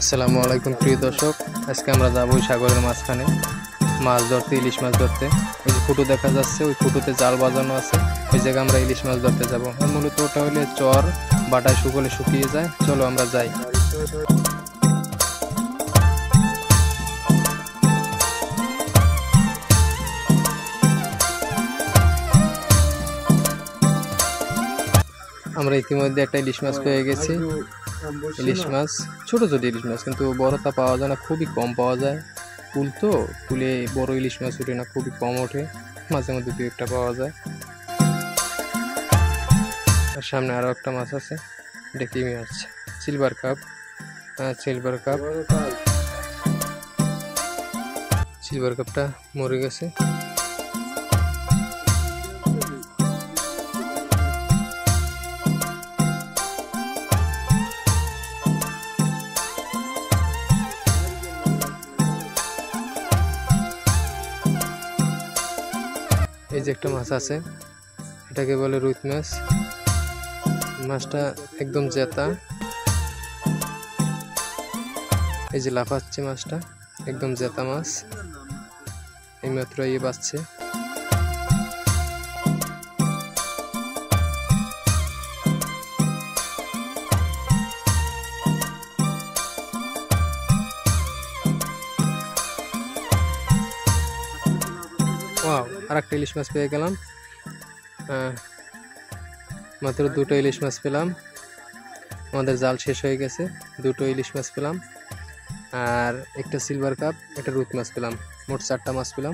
আসসালামু আলাইকুম প্রিয় দর্শক, আজকে আমরা যাবো সাগরের মাঝখানে মাছ ধরতে, ইলিশ মাছ ধরতে। ওই যে ফুটো দেখা যাচ্ছে, ওই ফুটোতে জাল বাজানো আছে, ওই জায়গায় আমরা ইলিশ মাছ ধরতে যাবো। আর মূলত ওটা হলে চর বাটায় শুকলে শুকিয়ে যায়। চলো আমরা যাই। আমরা ইতিমধ্যে একটা ইলিশ মাছ পেয়ে গেছি। ইলিশ মাছ ছোট ছোট ইলিশ মাছ, কিন্তু বড়টা পাওয়া যায় না, খুবই কম পাওয়া যায়। পুল তো, পুলে বড় ইলিশ মাছ ওঠে না, খুবই কম ওঠে, মাঝে মধ্যে দু একটা পাওয়া যায়। আর সামনে আরো একটা মাছ আছে, এটা কি মাছ? Silver cup. Silver cup, silver কাপটা মরে গেছে। এই যে একটা মাছ আছে, এটাকে বলে রুই মাছ। মাছটা একদম জেতা। এই যে লাফাচ্ছে মাছটা, একদম জেতা মাছ, এইমাত্র বাজছে। ওয়াও, আর একটা ইলিশ মাছ পেয়ে গেলাম। মাত্র দুটো ইলিশ মাছ পেলাম। আমাদের জাল শেষ হয়ে গেছে, দুটো ইলিশ মাছ পেলাম আর একটা সিলভার কাপ, একটা রুই মাছ পেলাম। মোট 4টা মাছ পেলাম।